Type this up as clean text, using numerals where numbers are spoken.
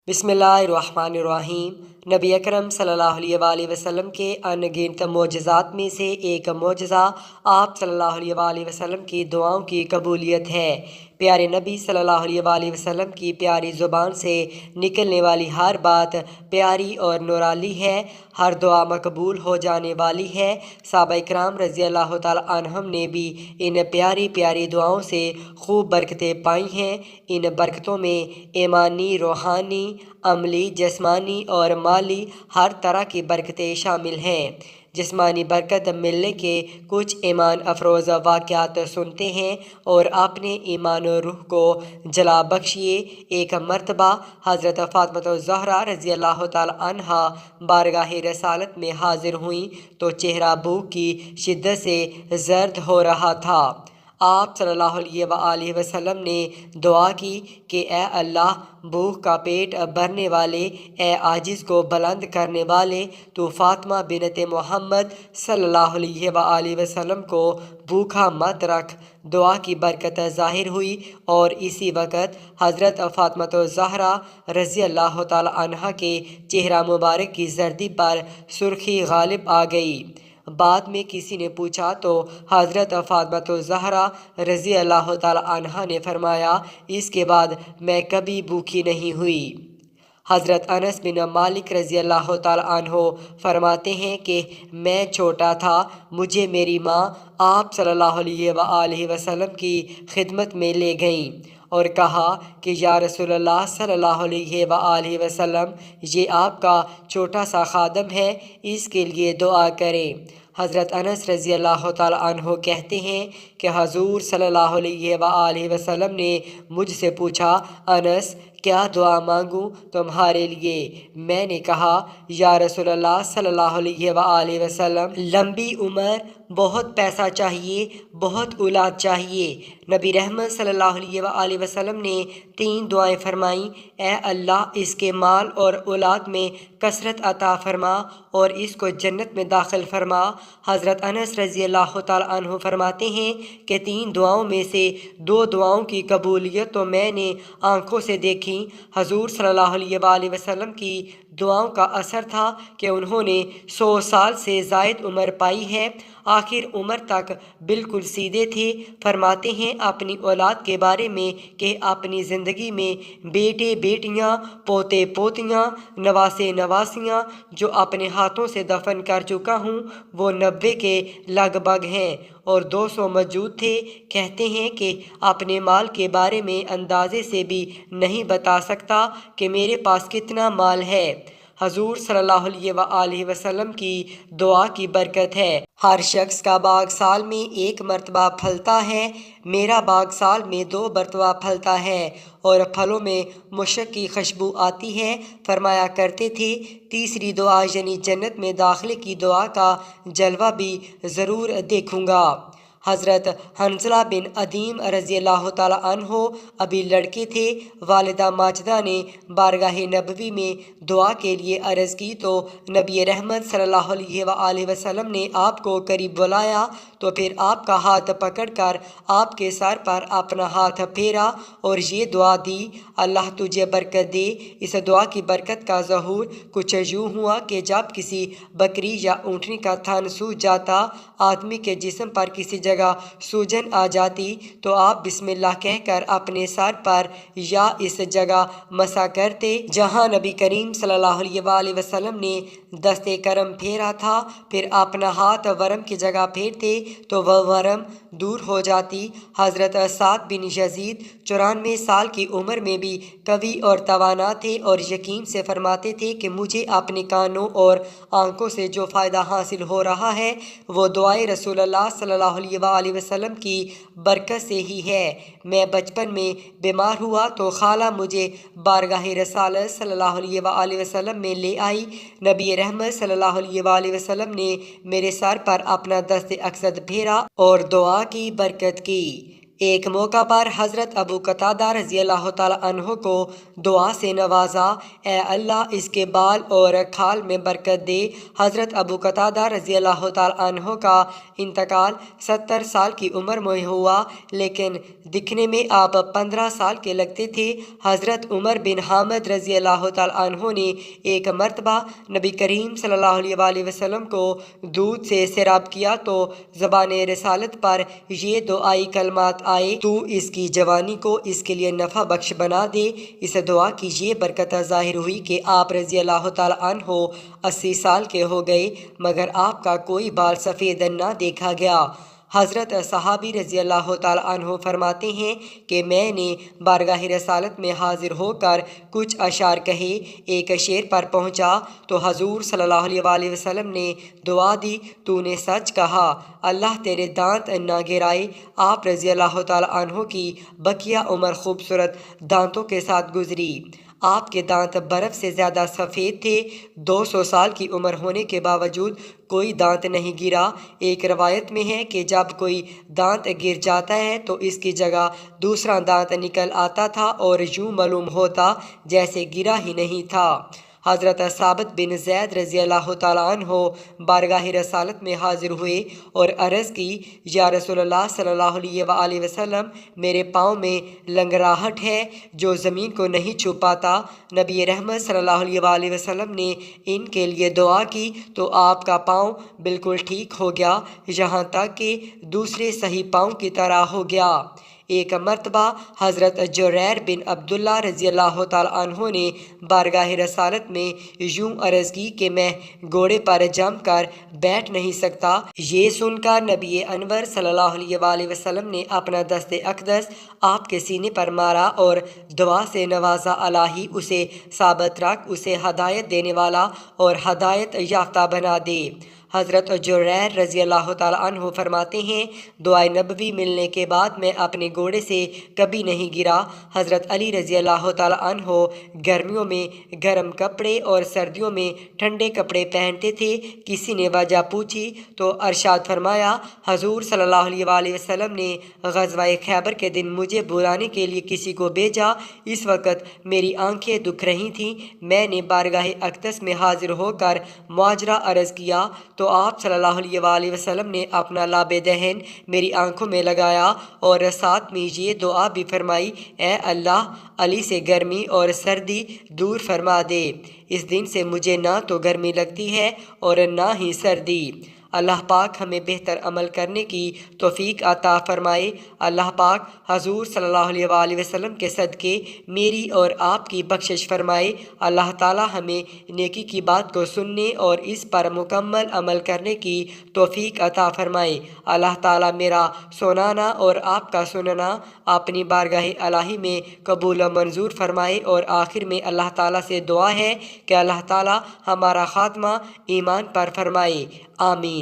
بسم اللہ الرحمن الرحیم۔ نبی اکرم صلی اللہ علیہ وآلہ وسلم کے ان گنت معجزات میں سے ایک معجزہ آپ صلی اللہ علیہ وآلہ وسلم کی دعاؤں کی قبولیت ہے۔ پیارے نبی صلی اللہ علیہ وآلہ وسلم کی پیاری زبان سے نکلنے والی ہر بات پیاری اور نرالی ہے، ہر دعا مقبول ہو جانے والی ہے۔ صحابہ اکرام رضی اللہ تعالی عنہم نے بھی ان پیاری پیاری دعاؤں سے خوب برکتیں پائی ہیں۔ ان برکتوں میں ایمانی، روحانی، عملی، جسمانی اور مالی ہر طرح کی برکتیں شامل ہیں۔ جسمانی برکت ملنے کے کچھ ایمان افروز واقعات سنتے ہیں اور اپنے ایمان و روح کو جلا بخشیے۔ ایک مرتبہ حضرت فاطمہ الزہرا رضی اللہ تعالی عنہا بارگاہ رسالت میں حاضر ہوئیں تو چہرہ بھوک کی شدت سے زرد ہو رہا تھا۔ آپ صلی اللہ علیہ وآلہ وسلم نے دعا کی کہ اے اللہ، بھوک کا پیٹ بھرنے والے، اے عاجز کو بلند کرنے والے، تو فاطمہ بنت محمد صلی اللہ علیہ وآلہ وسلم کو بھوکا مت رکھ۔ دعا کی برکت ظاہر ہوئی اور اسی وقت حضرت فاطمہ الزہرا رضی اللہ تعالی عنہا کے چہرہ مبارک کی زردی پر سرخی غالب آ گئی۔ بعد میں کسی نے پوچھا تو حضرت فاطمہ الزہرا رضی اللہ تعالی عنہا نے فرمایا، اس کے بعد میں کبھی بھوکی نہیں ہوئی۔ حضرت انس بن مالک رضی اللہ تعالی عنہ فرماتے ہیں کہ میں چھوٹا تھا، مجھے میری ماں آپ صلی اللہ علیہ وآلہ وسلم کی خدمت میں لے گئیں اور کہا کہ یا رسول اللہ صلی اللہ علیہ وآلہ وسلم، یہ آپ کا چھوٹا سا خادم ہے، اس کے لیے دعا کریں۔ حضرت انس رضی اللہ تعالی عنہ کہتے ہیں کہ حضور صلی اللہ علیہ وآلہ وسلم نے مجھ سے پوچھا، انس کیا دعا مانگوں تمہارے لیے؟ میں نے کہا، یا رسول اللہ صلی اللہ علیہ وآلہ وسلم، لمبی عمر، بہت پیسہ چاہیے، بہت اولاد چاہیے۔ نبی رحمت صلی اللہ علیہ وآلہ وسلم نے 3 دعائیں فرمائیں، اے اللہ، اس کے مال اور اولاد میں کثرت عطا فرما اور اس کو جنت میں داخل فرما۔ حضرت انس رضی اللہ تعالی عنہ فرماتے ہیں کہ 3 دعاؤں میں سے 2 دعاؤں کی قبولیت تو میں نے آنکھوں سے دیکھی۔ حضور صلی اللہ علیہ وآلہ وسلم کی دعاؤں کا اثر تھا کہ انہوں نے 100 سال سے زائد عمر پائی ہے، آخر عمر تک بالکل سیدھے تھے۔ فرماتے ہیں اپنی اولاد کے بارے میں کہ اپنی زندگی میں بیٹے بیٹیاں، پوتے پوتیاں، نواسے نواسیاں جو اپنے ہاتھوں سے دفن کر چکا ہوں وہ 90 کے لگ بھگ ہیں اور 200 موجود تھے۔ کہتے ہیں کہ اپنے مال کے بارے میں اندازے سے بھی نہیں بتا سکتا کہ میرے پاس کتنا مال ہے۔ حضور صلی اللہ علیہ وآلہ وسلم کی دعا کی برکت ہے، ہر شخص کا باغ سال میں 1 مرتبہ پھلتا ہے، میرا باغ سال میں 2 مرتبہ پھلتا ہے اور پھلوں میں مشک کی خوشبو آتی ہے۔ فرمایا کرتے تھے، تیسری دعا یعنی جنت میں داخلے کی دعا کا جلوہ بھی ضرور دیکھوں گا۔ حضرت حنظلہ بن عدیم رضی اللہ تعالی عنہ ابھی لڑکے تھے، والدہ ماجدہ نے بارگاہ نبوی میں دعا کے لیے عرض کی تو نبی رحمت صلی اللہ علیہ وآلہ وسلم نے آپ کو قریب بلایا تو پھر آپ کا ہاتھ پکڑ کر آپ کے سر پر اپنا ہاتھ پھیرا اور یہ دعا دی، اللہ تجھے برکت دے۔ اس دعا کی برکت کا ظہور کچھ یوں ہوا کہ جب کسی بکری یا اونٹنی کا تھن سوج جاتا، آدمی کے جسم پر کسی جگہ سوجن آ جاتی تو آپ بسم اللہ کہہ کر اپنے سر پر یا اس جگہ مسا کرتے جہاں نبی کریم صلی اللہ علیہ وآلہ وسلم نے دست کرم پھیرا تھا، پھر اپنا ہاتھ ورم کی جگہ پھیرتے تو وہ ورم دور ہو جاتی۔ حضرت سعد بن یزید 94 سال کی عمر میں بھی قوی اور توانا تھے اور یقین سے فرماتے تھے کہ مجھے اپنے کانوں اور آنکھوں سے جو فائدہ حاصل ہو رہا ہے وہ دعائے رسول اللہ صلی اللہ علیہ وآلہ وسلم کی برکت سے ہی ہے۔ میں بچپن میں بیمار ہوا تو خالہ مجھے بارگاہ رسالت صلی اللہ علیہ وآلہ وسلم میں لے آئی۔ نبی رحمت صلی اللہ علیہ وآلہ وسلم نے میرے سر پر اپنا دست اقصد پھیرا اور دعا کی برکت کی۔ ایک موقع پر حضرت ابو قتادہ رضی اللہ تعالیٰ عنہ کو دعا سے نوازا، اے اللہ اس کے بال اور کھال میں برکت دے۔ حضرت ابو قتادہ رضی اللہ تعالیٰ عنہ کا انتقال 70 سال کی عمر میں ہوا، لیکن دکھنے میں آپ 15 سال کے لگتے تھے۔ حضرت عمر بن حامد رضی اللہ تعالیٰ عنہ نے ایک مرتبہ نبی کریم صلی اللہ علیہ وآلہ وسلم کو دودھ سے سیراب کیا تو زبان رسالت پر یہ دعائی کلمات آئے، تو اس کی جوانی کو اس کے لیے نفع بخش بنا دے۔ اس دعا کی یہ برکت ظاہر ہوئی کہ آپ رضی اللہ تعالیٰ عنہ 80 سال کے ہو گئے، مگر آپ کا کوئی بال سفید نہ دیکھا گیا۔ حضرت صحابی رضی اللہ تعالیٰ عنہ فرماتے ہیں کہ میں نے بارگاہ رسالت میں حاضر ہو کر کچھ اشعار کہے، ایک شعر پر پہنچا تو حضور صلی اللہ علیہ وآلہ وسلم نے دعا دی، تو نے سچ کہا، اللہ تیرے دانت نہ گرائے۔ آپ رضی اللہ تعالیٰ عنہ کی بقیہ عمر خوبصورت دانتوں کے ساتھ گزری۔ آپ کے دانت برف سے زیادہ سفید تھے۔ 200 سال کی عمر ہونے کے باوجود کوئی دانت نہیں گرا۔ ایک روایت میں ہے کہ جب کوئی دانت گر جاتا ہے تو اس کی جگہ دوسرا دانت نکل آتا تھا اور یوں معلوم ہوتا جیسے گرا ہی نہیں تھا۔ حضرت ثابت بن زید رضی اللہ تعالیٰ عنہ بارگاہ رسالت میں حاضر ہوئے اور عرض کی، یا رسول اللہ صلی اللہ علیہ وآلہ وسلم، میرے پاؤں میں لنگراہٹ ہے جو زمین کو نہیں چھو پاتا۔ نبی رحمت صلی اللہ علیہ وآلہ وسلم نے ان کے لیے دعا کی تو آپ کا پاؤں بالکل ٹھیک ہو گیا، یہاں تک کہ دوسرے صحیح پاؤں کی طرح ہو گیا۔ ایک مرتبہ حضرت جریر بن عبداللہ رضی اللہ تعالیٰ عنہ نے بارگاہ رسالت میں یوں عرض کی کہ میں گھوڑے پر جم کر بیٹھ نہیں سکتا۔ یہ سن کر نبی انور صلی اللہ علیہ وآلہ وسلم نے اپنا دست اقدس آپ کے سینے پر مارا اور دعا سے نوازا، الہی اسے ثابت رکھ، اسے ہدایت دینے والا اور ہدایت یافتہ بنا دے۔ حضرت جریر رضی اللہ تعالیٰ عنہ فرماتے ہیں، دعائے نبوی ملنے کے بعد میں اپنے گھوڑے سے کبھی نہیں گرا۔ حضرت علی رضی اللہ تعالیٰ عنہ گرمیوں میں گرم کپڑے اور سردیوں میں ٹھنڈے کپڑے پہنتے تھے۔ کسی نے وجہ پوچھی تو ارشاد فرمایا، حضور صلی اللہ علیہ وآلہ وسلم نے غزوہ خیبر کے دن مجھے بلانے کے لیے کسی کو بھیجا، اس وقت میری آنکھیں دکھ رہی تھیں، میں نے بارگاہ اقدس میں حاضر ہو کر ماجرا عرض کیا تو آپ صلی اللہ علیہ وآلہ وسلم نے اپنا لاب دہن میری آنکھوں میں لگایا اور ساتھ میں یہ دعا بھی فرمائی، اے اللہ علی سے گرمی اور سردی دور فرما دے، اس دن سے مجھے نہ تو گرمی لگتی ہے اور نہ ہی سردی۔ اللہ پاک ہمیں بہتر عمل کرنے کی توفیق عطا فرمائے۔ اللہ پاک حضور صلی اللہ علیہ وآلہ وسلم کے صدقے میری اور آپ کی بخشش فرمائے۔ اللہ تعالی ہمیں نیکی کی بات کو سننے اور اس پر مکمل عمل کرنے کی توفیق عطا فرمائے۔ اللہ تعالی میرا سنانا اور آپ کا سننا اپنی بارگاہ الہی میں قبول و منظور فرمائے۔ اور آخر میں اللہ تعالی سے دعا ہے کہ اللہ تعالی ہمارا خاتمہ ایمان پر فرمائے، آمین۔